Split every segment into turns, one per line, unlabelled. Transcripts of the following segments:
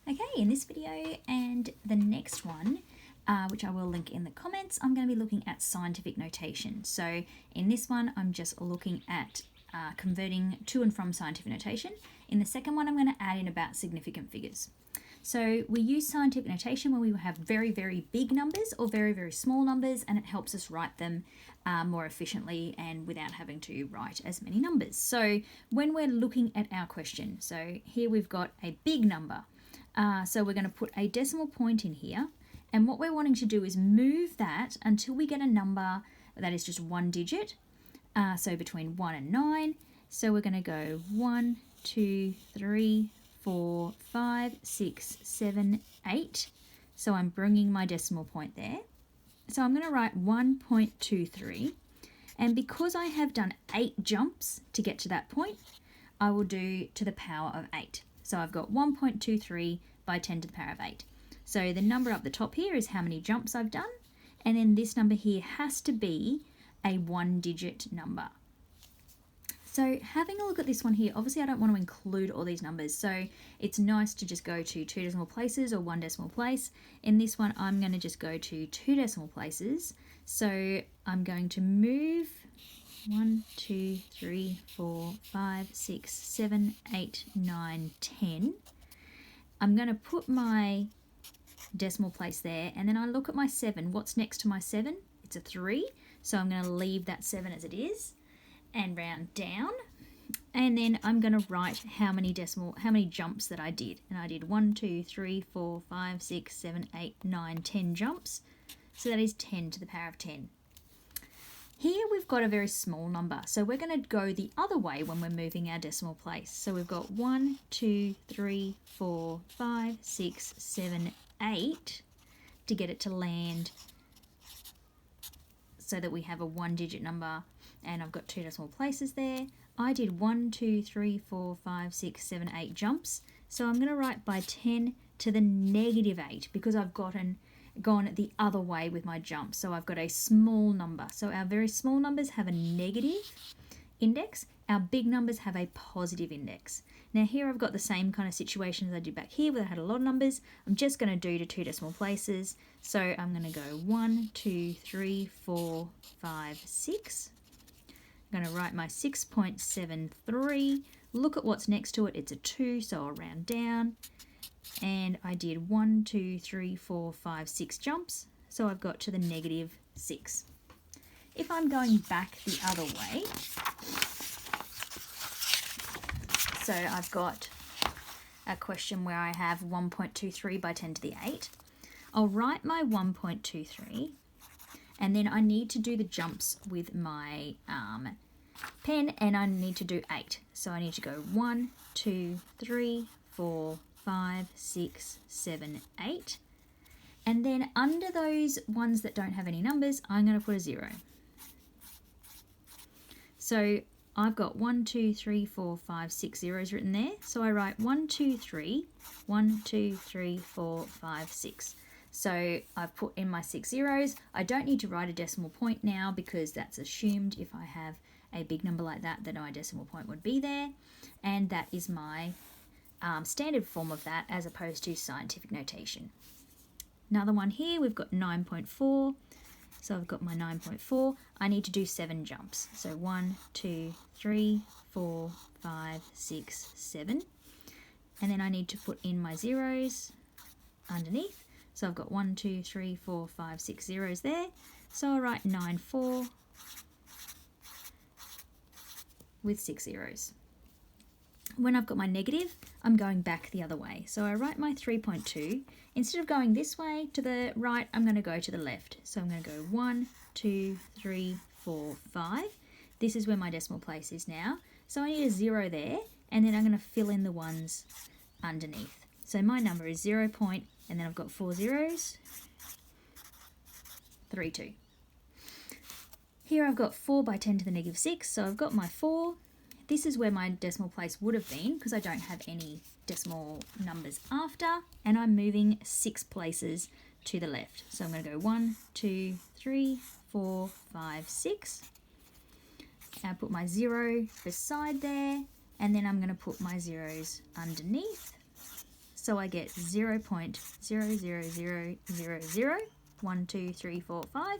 Okay, in this video and the next one, which I will link in the comments, I'm going to be looking at scientific notation. So in this one, I'm just looking at converting to and from scientific notation. In the second one, I'm going to add in about significant figures. So we use scientific notation when we have very, very big numbers or very, very small numbers, and it helps us write them more efficiently and without having to write as many numbers. So when we're looking at our question, so here we've got a big number. So we're going to put a decimal point in here, and what we're wanting to do is move that until we get a number that is just one digit, so between 1 and 9. So we're going to go 1, 2, 3, 4, 5, 6, 7, 8. So I'm bringing my decimal point there. So I'm going to write 1.23, and because I have done 8 jumps to get to that point, I will do to the power of 8. So I've got 1.23 by 10 to the power of 8. So the number up the top here is how many jumps I've done, and then this number here has to be a one-digit number. So having a look at this one here, obviously I don't want to include all these numbers, so it's nice to just go to 2 decimal places or 1 decimal place. In this one, I'm going to just go to 2 decimal places. So I'm going to move 1, 2, 3, 4, 5, 6, 7, 8, 9, 10. I'm going to put my decimal place there, and then I look at my 7. What's next to my 7? It's a 3, so I'm going to leave that 7 as it is and round down. And then I'm going to write how many jumps that I did. And I did 1, 2, 3, 4, 5, 6, 7, 8, 9, 10 jumps. So that is 10 to the power of 10. Here we've got a very small number, so we're going to go the other way when we're moving our decimal place. So we've got 1, 2, 3, 4, 5, 6, 7, 8 to get it to land so that we have a one-digit number, and I've got 2 decimal places there. I did 1, 2, 3, 4, 5, 6, 7, 8 jumps, so I'm going to write by 10 to the negative 8 because I've gone the other way with my jump. So I've got a small number. So our very small numbers have a negative index. Our big numbers have a positive index. Now here I've got the same kind of situation as I did back here where I had a lot of numbers. I'm just going to do to 2 decimal places. So I'm going to go 1, 2, 3, 4, 5, 6. I'm going to write my 6.73. Look at what's next to it. It's a 2, so I'll round down. And I did 1, 2, 3, 4, 5, 6 jumps, so I've got to the negative 6. If I'm going back the other way, so I've got a question where I have 1.23 by 10 to the 8. I'll write my 1.23, and then I need to do the jumps with my pen, and I need to do 8. So I need to go 1, 2, 3, 4, 5, 6, 7, 8. And then under those ones that don't have any numbers, I'm going to put a 0. So I've got 1, 2, 3, 4, 5, 6 zeros written there. So I write 1, 2, 3, 1, 2, 3, 4, 5, 6. So I've put in my 6 zeros. I don't need to write a decimal point now because that's assumed if I have a big number like that, then my decimal point would be there. And that is my standard form of that as opposed to scientific notation. Another one here, we've got 9.4. So I've got my 9.4. I need to do 7 jumps. So 1, 2, 3, 4, 5, 6, 7. And then I need to put in my zeros underneath. So I've got 1, 2, 3, 4, 5, 6 zeros there. So I'll write 9.4 with 6 zeros. When I've got my negative, I'm going back the other way. So I write my 3.2. Instead of going this way to the right, I'm going to go to the left. So I'm going to go 1, 2, 3, 4, 5. This is where my decimal place is now. So I need a 0 there, and then I'm going to fill in the ones underneath. So my number is 0 point, and then I've got 4 zeros, 3, 2. Here I've got 4 by 10 to the negative 6, so I've got my 4. This is where my decimal place would have been because I don't have any decimal numbers after, and I'm moving 6 places to the left. So I'm going to go 1, 2, 3, 4, 5, 6. I put my 0 beside there, and then I'm going to put my zeros underneath. So I get 0.00000, 1, 2, 3, 4, 5,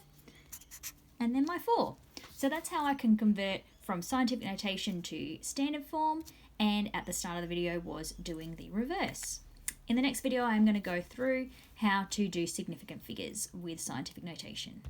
and then my 4. So that's how I can convert from scientific notation to standard form, and at the start of the video was doing the reverse. In the next video, I'm going to go through how to do significant figures with scientific notation.